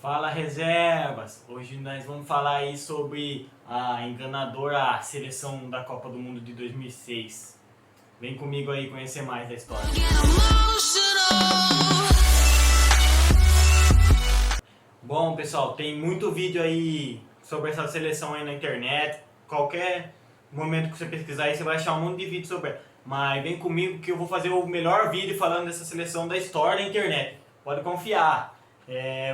Fala reservas! Hoje nós vamos falar aí sobre a enganadora seleção da Copa do Mundo de 2006. Vem comigo aí conhecer mais da história. Bom pessoal, tem muito vídeo aí sobre essa seleção aí na internet. Qualquer momento que você pesquisar aí você vai achar um monte de vídeo sobre ela. Mas vem comigo que eu vou fazer o melhor vídeo falando dessa seleção da história da internet. Pode confiar.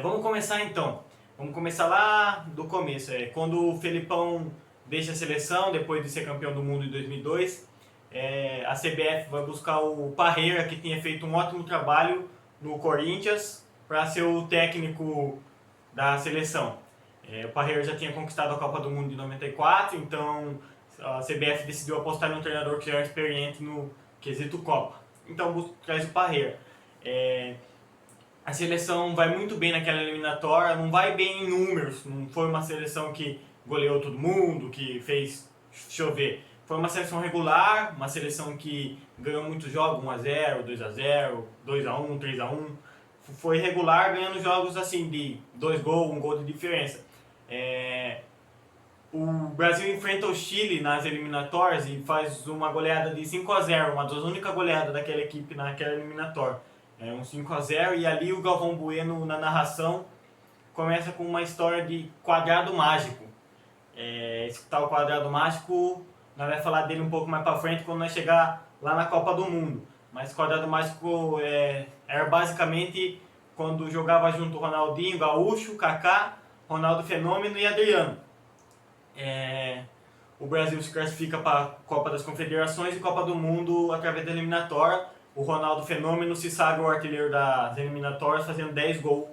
Vamos começar então. Vamos começar lá do começo. Quando o Felipão deixa a seleção, depois de ser campeão do mundo em 2002, a CBF vai buscar o Parreira, que tinha feito um ótimo trabalho no Corinthians, para ser o técnico da seleção. O Parreira já tinha conquistado a Copa do Mundo de 94, então a CBF decidiu apostar num treinador que já era experiente no quesito Copa. Então traz o Parreira. A seleção vai muito bem naquela eliminatória, não vai bem em números, não foi uma seleção que goleou todo mundo, que fez chover. Foi uma seleção regular, uma seleção que ganhou muitos jogos, 1-0, 2-0, 2-1, 3-1. Foi regular, ganhando jogos assim de 2 gols, 1 gol de diferença. O Brasil enfrenta o Chile nas eliminatórias e faz uma goleada de 5-0, uma das únicas goleadas daquela equipe naquela eliminatória. Um 5-0, e ali o Galvão Bueno na narração começa com uma história de quadrado mágico. Esse tal quadrado mágico, nós vamos falar dele um pouco mais para frente quando nós chegar lá na Copa do Mundo. Mas quadrado mágico era basicamente quando jogava junto Ronaldinho, Gaúcho, Kaká, Ronaldo Fenômeno e Adriano. O Brasil se classifica para a Copa das Confederações e Copa do Mundo através da eliminatória. O Ronaldo Fenômeno se sagra o artilheiro das eliminatórias, fazendo 10 gols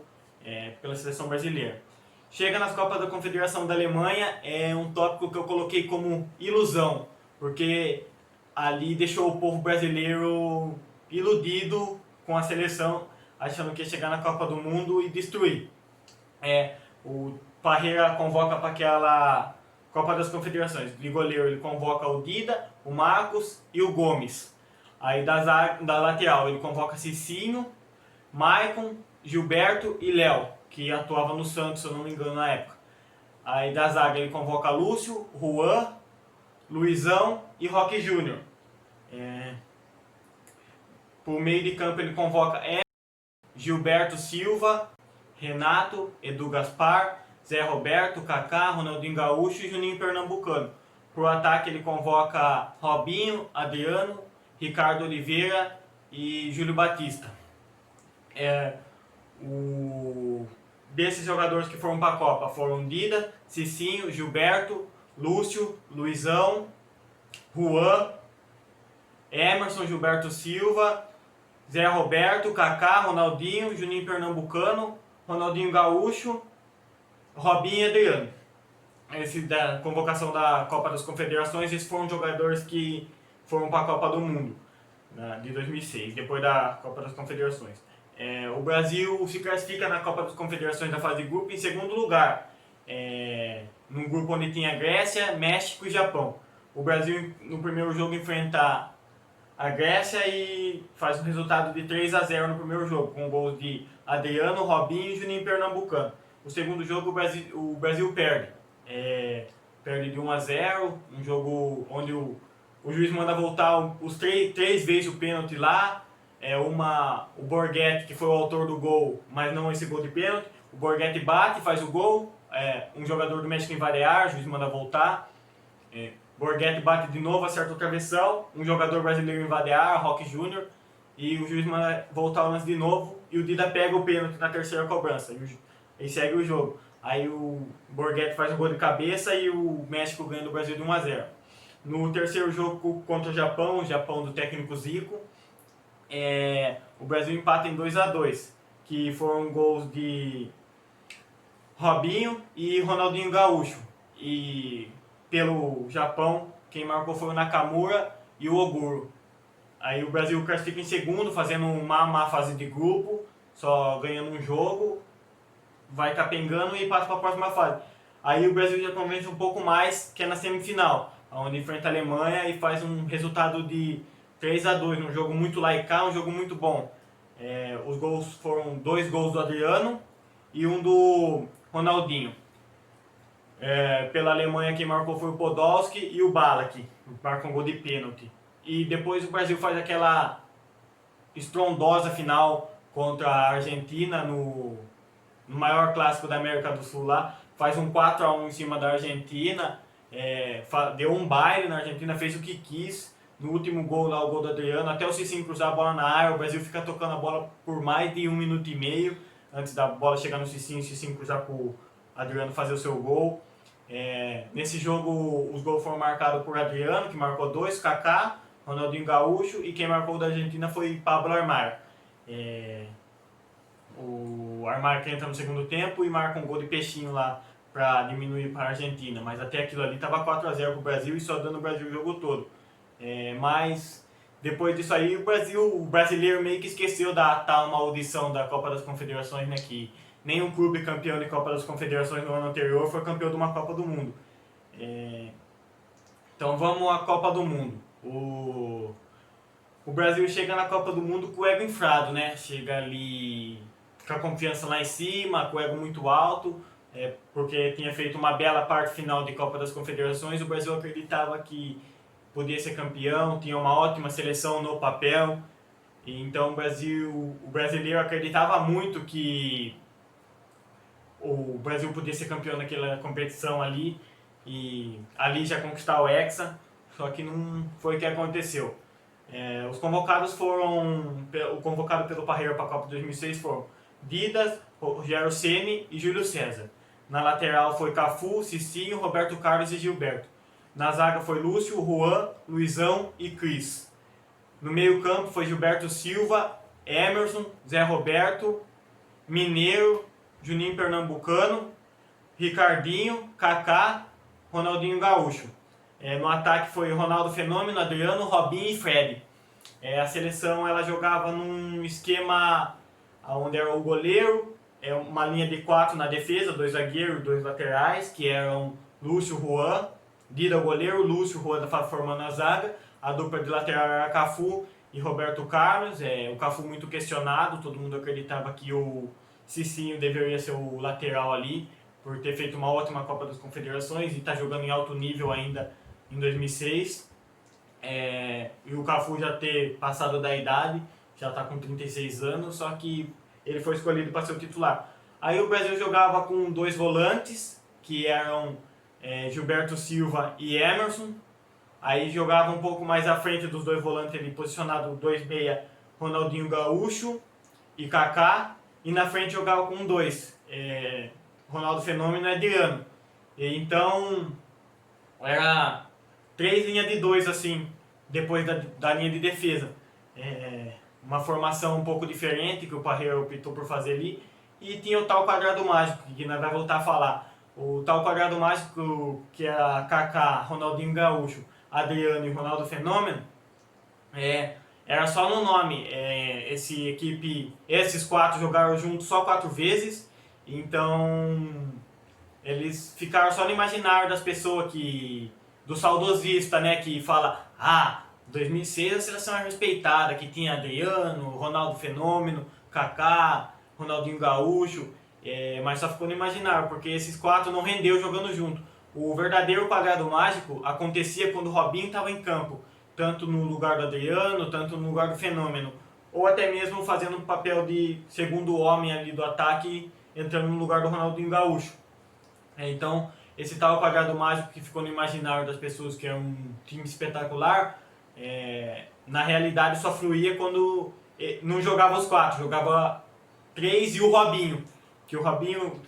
pela seleção brasileira. Chega nas Copas da Confederação da Alemanha, é um tópico que eu coloquei como ilusão, porque ali deixou o povo brasileiro iludido com a seleção, achando que ia chegar na Copa do Mundo e destruir. O Parreira convoca para aquela Copa das Confederações. De goleiro ele convoca o Dida, o Marcos e o Gomes. Aí da lateral ele convoca Cicinho, Maicon, Gilberto e Léo, que atuava no Santos, se eu não me engano, na época. Aí da zaga ele convoca Lúcio, Juan, Luizão e Roque Júnior. Por meio de campo ele convoca Gilberto Silva, Renato, Edu Gaspar, Zé Roberto, Kaká, Ronaldinho Gaúcho e Juninho Pernambucano. Por ataque ele convoca Robinho, Adriano, Ricardo Oliveira e Júlio Batista. Desses jogadores que foram para a Copa foram Dida, Cicinho, Gilberto, Lúcio, Luizão, Juan, Emerson, Gilberto Silva, Zé Roberto, Kaká, Ronaldinho, Juninho Pernambucano, Ronaldinho Gaúcho, Robinho e Adriano. Esse da convocação da Copa das Confederações, esses foram jogadores que foram para a Copa do Mundo de 2006, depois da Copa das Confederações. O Brasil se classifica na Copa das Confederações da fase de grupo em segundo lugar, num grupo onde tinha Grécia, México e Japão. O Brasil no primeiro jogo enfrenta a Grécia e faz um resultado de 3-0 no primeiro jogo, com gols de Adriano, Robinho e Juninho Pernambucano. O segundo jogo o Brasil perde. Perde de 1-0, um jogo onde o juiz manda voltar os três vezes o pênalti lá. O Borghetti, que foi o autor do gol, mas não esse gol de pênalti. O Borghetti bate, faz o gol. Um jogador do México invariar, o juiz manda voltar. Borghetti bate de novo, acerta o travessão. Um jogador brasileiro invadiar, Roque Júnior. E o juiz manda voltar o lance de novo. E o Dida pega o pênalti na terceira cobrança. E segue o jogo. Aí o Borghetti faz o gol de cabeça e o México ganha do Brasil de 1-0. No terceiro jogo contra o Japão do técnico Zico, o Brasil empata em 2-2, que foram gols de Robinho e Ronaldinho Gaúcho. E pelo Japão, quem marcou foi o Nakamura e o Oguro. Aí o Brasil classifica em segundo, fazendo uma má fase de grupo, só ganhando um jogo, vai capengando e passa para a próxima fase. Aí o Brasil já convence um pouco mais, que é na semifinal, onde enfrenta a Alemanha e faz um resultado de 3-2, um jogo muito laicar, um jogo muito bom. Os gols foram 2 gols do Adriano, e um do Ronaldinho. Pela Alemanha quem marcou foi o Podolski e o Ballack, marcam um gol de pênalti. E depois o Brasil faz aquela estrondosa final contra a Argentina no maior clássico da América do Sul lá, faz um 4-1 em cima da Argentina, deu um baile na Argentina, fez o que quis. No último gol lá, o gol do Adriano, até o Cicinho cruzar a bola na área, o Brasil fica tocando a bola por mais de 1 minuto e meio, antes da bola chegar no Cicinho, o Cicinho cruzar para o Adriano fazer o seu gol. Nesse jogo os gols foram marcados por Adriano, que marcou 2, Kaká, Ronaldinho Gaúcho, e quem marcou da Argentina foi Pablo Aimar. O Aimar que entra no segundo tempo e marca um gol de peixinho lá para diminuir para a Argentina, mas até aquilo ali estava 4-0 para o Brasil e só dando o Brasil o jogo todo. Mas depois disso aí o brasileiro meio que esqueceu da tal maldição da Copa das Confederações, né, que nenhum clube campeão de Copa das Confederações no ano anterior foi campeão de uma Copa do Mundo. Então vamos à Copa do Mundo. O Brasil chega na Copa do Mundo com o ego inflado, né? Chega ali com a confiança lá em cima, com o ego muito alto, porque tinha feito uma bela parte final de Copa das Confederações. O Brasil acreditava que podia ser campeão, tinha uma ótima seleção no papel. E então o brasileiro acreditava muito que o Brasil podia ser campeão naquela competição ali e ali já conquistar o Hexa, só que não foi o que aconteceu. Os convocados o convocado pelo Parreira para a Copa de 2006 foram Dida, Rogério Ceni e Júlio César. Na lateral foi Cafu, Cicinho, Roberto Carlos e Gilberto. Na zaga foi Lúcio, Juan, Luizão e Cris. No meio campo foi Gilberto Silva, Emerson, Zé Roberto, Mineiro, Juninho Pernambucano, Ricardinho, Kaká, Ronaldinho Gaúcho. No ataque foi Ronaldo Fenômeno, Adriano, Robinho e Fred. A seleção ela jogava num esquema onde era o goleiro, uma linha de 4 na defesa, 2 zagueiros e 2 laterais, que eram Lúcio, Juan, Dida o goleiro, Lúcio, Juan formando a zaga, a dupla de lateral era Cafu e Roberto Carlos. O Cafu muito questionado, todo mundo acreditava que o Cicinho deveria ser o lateral ali, por ter feito uma ótima Copa das Confederações e estar jogando em alto nível ainda em 2006. E o Cafu já ter passado da idade, já está com 36 anos, só que ele foi escolhido para ser o titular. Aí o Brasil jogava com 2 volantes, que eram Gilberto Silva e Emerson. Aí jogava um pouco mais à frente dos 2 volantes, ele posicionado 2 meia, Ronaldinho Gaúcho e Kaká. E na frente jogava com 2, Ronaldo Fenômeno e Adriano. Então era 3 linhas de 2 assim, depois da linha de defesa. Uma formação um pouco diferente que o Parreira optou por fazer ali. E tinha o tal quadrado mágico, que nós vamos voltar a falar. O tal quadrado mágico que era Kaká, Ronaldinho Gaúcho, Adriano e Ronaldo Fenômeno, era só no nome. Esses 4 jogaram juntos só 4 vezes, então eles ficaram só no imaginário das pessoas, do saudosista, né, que fala, 2006 a seleção é respeitada, que tinha Adriano, Ronaldo Fenômeno, Kaká, Ronaldinho Gaúcho, mas só ficou no imaginário, porque esses 4 não rendeu jogando junto. O verdadeiro quadrado mágico acontecia quando o Robinho estava em campo, tanto no lugar do Adriano, tanto no lugar do Fenômeno, ou até mesmo fazendo um papel de segundo homem ali do ataque, entrando no lugar do Ronaldinho Gaúcho. Então, esse tal quadrado mágico que ficou no imaginário das pessoas, que é um time espetacular, na realidade só fluía quando não jogava os 4, jogava 3 e o Robinho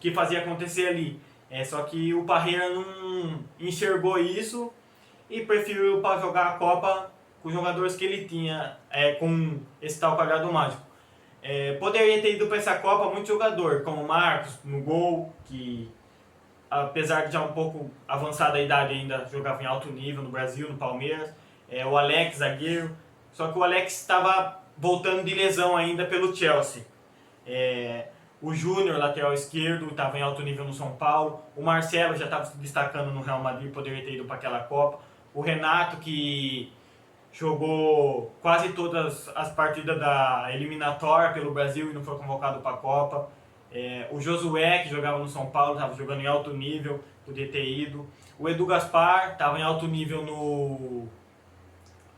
que fazia acontecer ali. Só que o Parreira não enxergou isso e preferiu para jogar a Copa com os jogadores que ele tinha, com esse tal quadrado mágico. Poderia ter ido para essa Copa muito jogador, como o Marcos no gol, que apesar de já um pouco avançada a idade ainda jogava em alto nível no Brasil, no Palmeiras. O Alex, zagueiro, só que o Alex estava voltando de lesão ainda pelo Chelsea. O Júnior, lateral esquerdo, estava em alto nível no São Paulo. O Marcelo já estava se destacando no Real Madrid, poderia ter ido para aquela Copa. O Renato, que jogou quase todas as partidas da eliminatória pelo Brasil e não foi convocado para a Copa. O Josué, que jogava no São Paulo, estava jogando em alto nível, podia ter ido. O Edu Gaspar estava em alto nível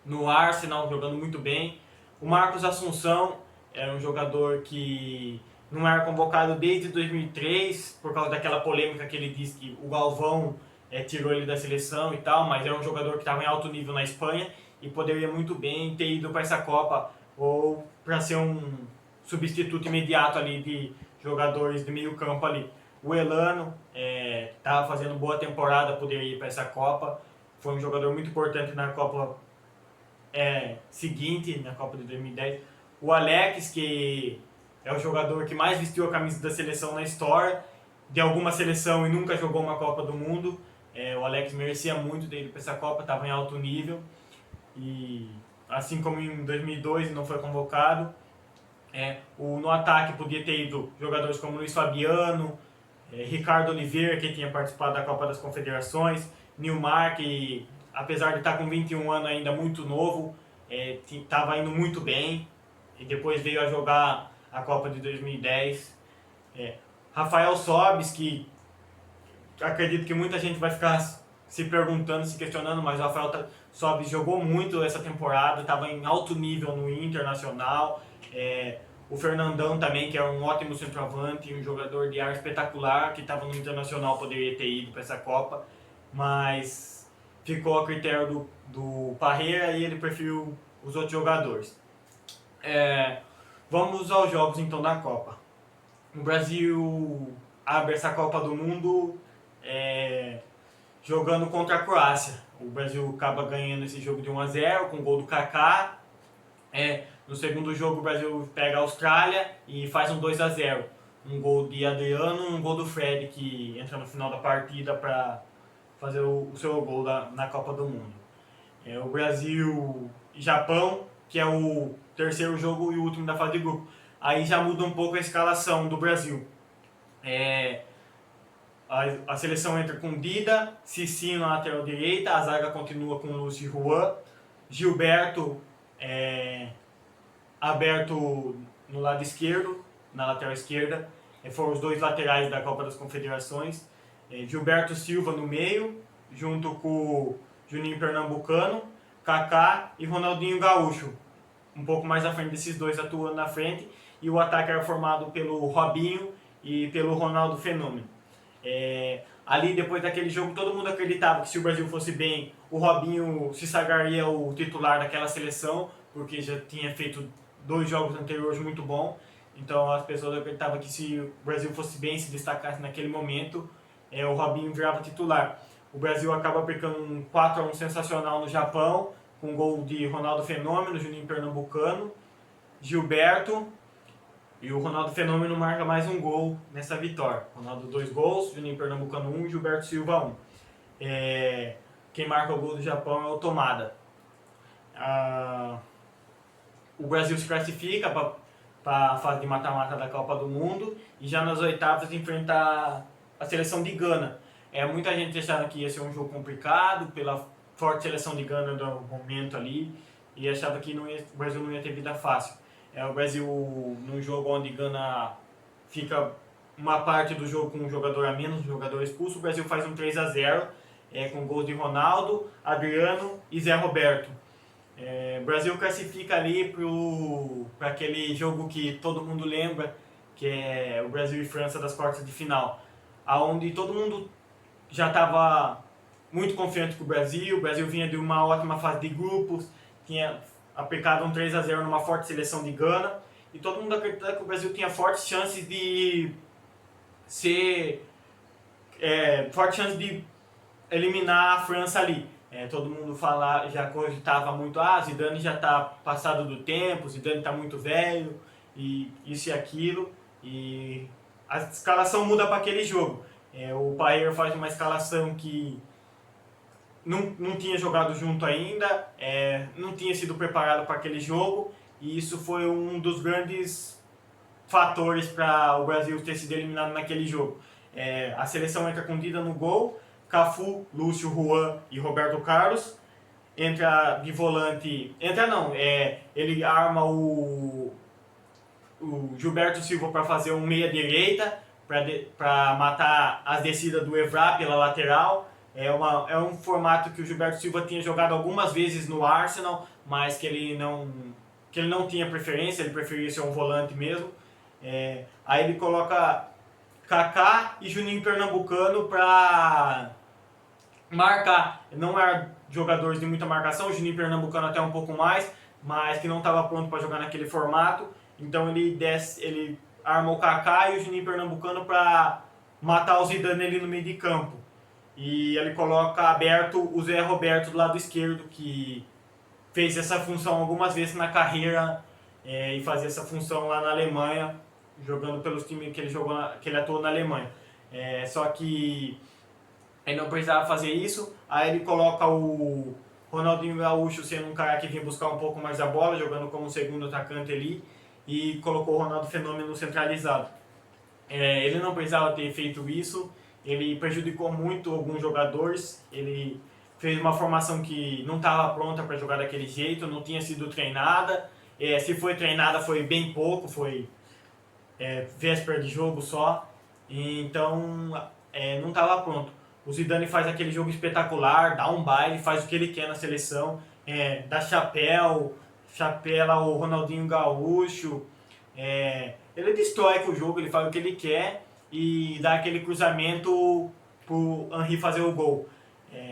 no Arsenal, jogando muito bem. O Marcos Assunção era um jogador que não era convocado desde 2003, por causa daquela polêmica que ele disse que o Galvão tirou ele da seleção e tal, mas era um jogador que estava em alto nível na Espanha e poderia muito bem ter ido para essa Copa ou para ser um substituto imediato ali de jogadores de meio campo ali. O Elano estava fazendo boa temporada, poderia ir para essa Copa, foi um jogador muito importante na Copa seguinte, na Copa de 2010. O Alex, que é o jogador que mais vestiu a camisa da seleção na história, de alguma seleção e nunca jogou uma Copa do Mundo. O Alex merecia muito ter ido para essa Copa, estava em alto nível. E assim como em 2002 não foi convocado, no ataque podia ter ido jogadores como Luiz Fabiano, Ricardo Oliveira, que tinha participado da Copa das Confederações, Nilmar, que apesar de estar com 21 anos ainda muito novo, estava indo muito bem e depois veio a jogar a Copa de 2010. Rafael Sobis, que acredito que muita gente vai ficar se perguntando, se questionando, mas o Rafael Sobis jogou muito essa temporada, estava em alto nível no Internacional. O Fernandão também, que é um ótimo centroavante, um jogador de ar espetacular, que estava no Internacional, poderia ter ido para essa Copa, mas ficou a critério do Parreira e ele preferiu os outros jogadores. Vamos aos jogos então da Copa. O Brasil abre essa Copa do Mundo jogando contra a Croácia. O Brasil acaba ganhando esse jogo de 1-0 com o gol do Kaká. No segundo jogo o Brasil pega a Austrália e faz um 2-0. Um gol de Adriano e um gol do Fred, que entra no final da partida para fazer o seu gol na Copa do Mundo. O Brasil e Japão, que é o terceiro jogo e o último da fase de grupo. Aí já muda um pouco a escalação do Brasil. A seleção entra com Dida, Cicinho na lateral direita, a zaga continua com Lúcio e Juan, Gilberto aberto no lado esquerdo, na lateral esquerda, foram os dois laterais da Copa das Confederações, Gilberto Silva no meio, junto com Juninho Pernambucano, Kaká e Ronaldinho Gaúcho, um pouco mais à frente desses dois atuando na frente, e o ataque era formado pelo Robinho e pelo Ronaldo Fenômeno. Ali depois daquele jogo todo mundo acreditava que se o Brasil fosse bem, o Robinho se sagraria o titular daquela seleção, porque já tinha feito 2 jogos anteriores muito bons. Então as pessoas acreditavam que se o Brasil fosse bem, se destacasse naquele momento, o Robinho virava titular. O Brasil acaba aplicando um 4-1 sensacional no Japão, com gol de Ronaldo Fenômeno, Juninho Pernambucano, Gilberto, e o Ronaldo Fenômeno marca mais um gol nessa vitória. Ronaldo 2 gols, Juninho Pernambucano 1, Gilberto Silva 1. Quem marca o gol do Japão é o Tomada. O Brasil se classifica para a fase de mata-mata da Copa do Mundo e já nas oitavas enfrenta a seleção de Gana. Muita gente achava que ia ser um jogo complicado pela forte seleção de Gana do momento ali e achava que o Brasil não ia ter vida fácil. O Brasil, num jogo onde Gana fica uma parte do jogo com um jogador a menos, um jogador expulso, o Brasil faz um 3-0 com gols de Ronaldo, Adriano e Zé Roberto. O Brasil classifica ali para aquele jogo que todo mundo lembra, que é o Brasil e França das quartas de final, onde todo mundo já estava muito confiante com o Brasil vinha de uma ótima fase de grupos, tinha aplicado um 3-0 numa forte seleção de Gana, e todo mundo acreditava que o Brasil tinha fortes chances de eliminar a França ali. Todo mundo já cogitava muito, Zidane já está passado do tempo, Zidane está muito velho, e isso e aquilo, e a escalação muda para aquele jogo. O Paer faz uma escalação que não tinha jogado junto ainda, não tinha sido preparado para aquele jogo, e isso foi um dos grandes fatores para o Brasil ter sido eliminado naquele jogo. A seleção entra com Dida no gol, Cafu, Lúcio, Juan e Roberto Carlos. Entra de volante, ele arma o o Gilberto Silva para fazer um meia-direita, para matar as descidas do Evra pela lateral. É um formato que o Gilberto Silva tinha jogado algumas vezes no Arsenal, mas que ele não tinha preferência, ele preferia ser um volante mesmo. Aí ele coloca Kaká e Juninho Pernambucano para marcar. Não eram jogadores de muita marcação, o Juninho Pernambucano até um pouco mais, mas que não estava pronto para jogar naquele formato. Então ele arma o Kaká e o Juninho Pernambucano para matar o Zidane ali no meio de campo. E ele coloca aberto o Zé Roberto do lado esquerdo, que fez essa função algumas vezes na carreira e fazia essa função lá na Alemanha, jogando pelos times que ele atuou na Alemanha. Só que ele não precisava fazer isso, aí ele coloca o Ronaldinho Gaúcho sendo um cara que vinha buscar um pouco mais da bola, jogando como segundo atacante ali, e colocou o Ronaldo Fenômeno centralizado. Ele não precisava ter feito isso, ele prejudicou muito alguns jogadores, ele fez uma formação que não estava pronta para jogar daquele jeito, não tinha sido treinada, se foi treinada foi bem pouco, foi véspera de jogo só, então não estava pronto. O Zidane faz aquele jogo espetacular, dá um baile, faz o que ele quer na seleção, dá chapéu ao Ronaldinho Gaúcho, ele destrói com o jogo, ele faz o que ele quer e dá aquele cruzamento pro Henry fazer o gol.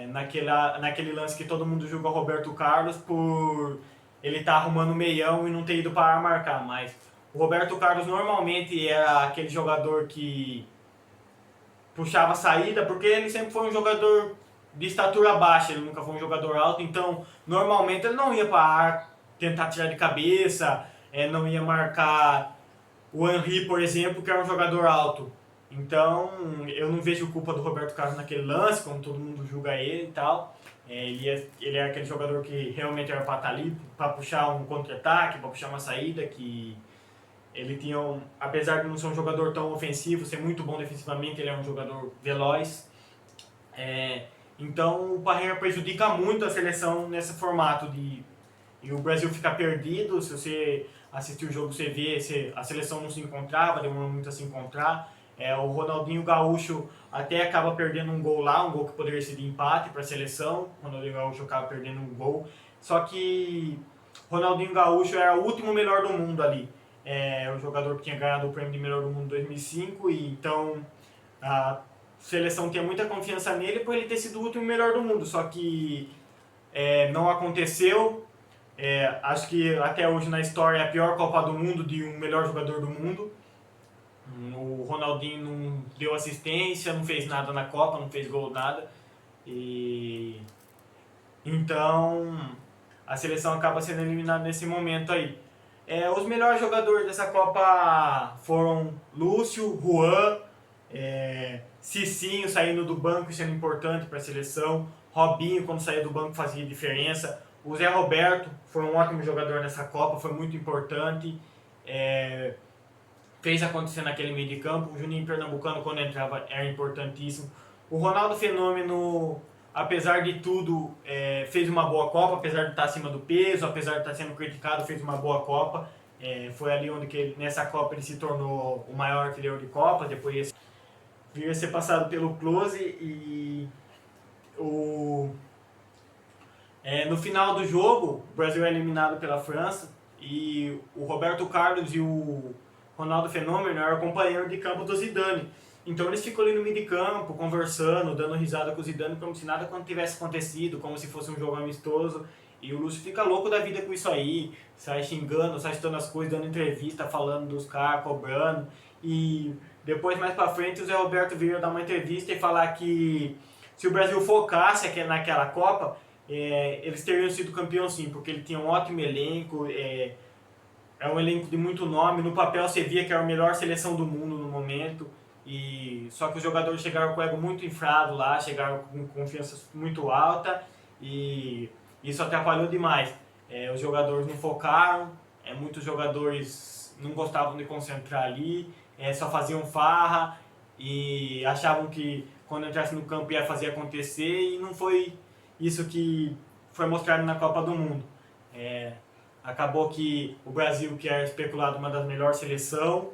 Naquele lance que todo mundo julga o Roberto Carlos por ele estar arrumando o meião e não ter ido para marcar, mas o Roberto Carlos normalmente era aquele jogador que puxava a saída, porque ele sempre foi um jogador de estatura baixa, ele nunca foi um jogador alto, então normalmente ele não ia para tentar tirar de cabeça, não ia marcar o Henry, por exemplo, que era um jogador alto. Então eu não vejo culpa do Roberto Carlos naquele lance, como todo mundo julga ele e tal. Ele é aquele jogador que realmente era para estar ali, para puxar um contra-ataque, para puxar uma saída, que ele tinha, apesar de não ser um jogador tão ofensivo, ser muito bom defensivamente, ele é um jogador veloz. Então o Parreira prejudica muito a seleção nesse formato e o Brasil fica perdido. Se você assistir o jogo, você vê a seleção não se encontrava, demorou muito a se encontrar. O Ronaldinho Gaúcho até acaba perdendo um gol lá, um gol que poderia ser de empate para a seleção. O Ronaldinho Gaúcho acaba perdendo um gol. Só que Ronaldinho Gaúcho era o último melhor do mundo ali. O jogador que tinha ganhado o prêmio de melhor do mundo em 2005, e então a seleção tinha muita confiança nele por ele ter sido o último melhor do mundo. Só que não aconteceu. Acho que até hoje na história é a pior Copa do Mundo de um melhor jogador do mundo. O Ronaldinho não deu assistência, não fez nada na Copa, não fez gol, nada. E então a seleção acaba sendo eliminada nesse momento aí. Os melhores jogadores dessa Copa foram Lúcio, Juan, Cicinho saindo do banco e sendo importante para a seleção, Robinho quando saía do banco fazia diferença, o Zé Roberto foi um ótimo jogador nessa Copa, foi muito importante, fez acontecer naquele meio de campo. O Juninho Pernambucano quando entrava era importantíssimo. O Ronaldo Fenômeno, apesar de tudo, fez uma boa Copa, apesar de estar acima do peso, apesar de estar sendo criticado, fez uma boa Copa. Foi ali onde nessa Copa ele se tornou o maior artilheiro de Copa, depois veio a ser passado pelo Klose e no final do jogo o Brasil é eliminado pela França e o Roberto Carlos e o Ronaldo Fenômeno eram companheiros de campo do Zidane. Então eles ficam ali no meio de campo, conversando, dando risada com o Zidane, como se nada tivesse acontecido, como se fosse um jogo amistoso. E o Lúcio fica louco da vida com isso aí, sai xingando, sai citando as coisas, dando entrevista, falando dos caras, cobrando. E depois, mais pra frente, o Zé Roberto veio dar uma entrevista e falar que se o Brasil focasse naquela Copa, eles teriam sido campeão sim, porque ele tinha um ótimo elenco, é um elenco de muito nome, no papel você via que era a melhor seleção do mundo no momento. Só que os jogadores chegaram com o ego muito inflado lá, chegaram com confiança muito alta e isso atrapalhou demais. Os jogadores não focaram, muitos jogadores não gostavam de concentrar ali, só faziam farra e achavam que quando entrasse no campo ia fazer acontecer, e não foi isso que foi mostrado na Copa do Mundo. Acabou que o Brasil, que era especulado uma das melhores seleções,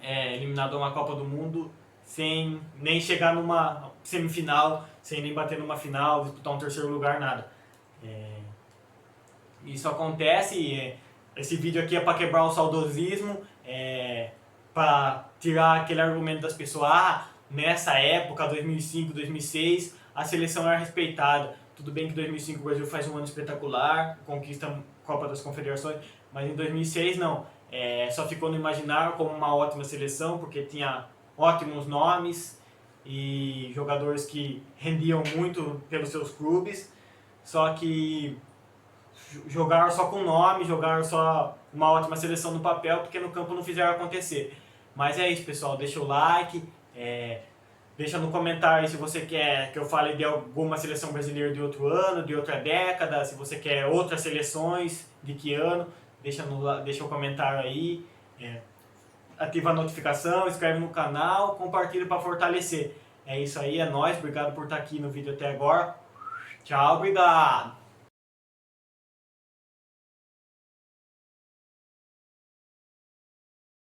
eliminado a uma Copa do Mundo sem nem chegar numa semifinal, sem nem bater numa final, disputar um terceiro lugar, nada. Isso acontece, esse vídeo aqui é para quebrar o saudosismo, para tirar aquele argumento das pessoas, nessa época, 2005, 2006, a seleção era respeitada. Tudo bem que em 2005 o Brasil faz um ano espetacular, conquista a Copa das Confederações, mas em 2006 não. Só ficou no imaginário como uma ótima seleção, porque tinha ótimos nomes e jogadores que rendiam muito pelos seus clubes, só que jogaram só com nome, jogaram só uma ótima seleção no papel, porque no campo não fizeram acontecer. Mas é isso, pessoal, deixa o like, deixa no comentário se você quer que eu fale de alguma seleção brasileira de outro ano, de outra década, se você quer outras seleções, de que ano, deixa o comentário aí, ativa a notificação, inscreve no canal, compartilha para fortalecer. É isso aí, é nóis, obrigado por estar aqui no vídeo até agora. Tchau, obrigado!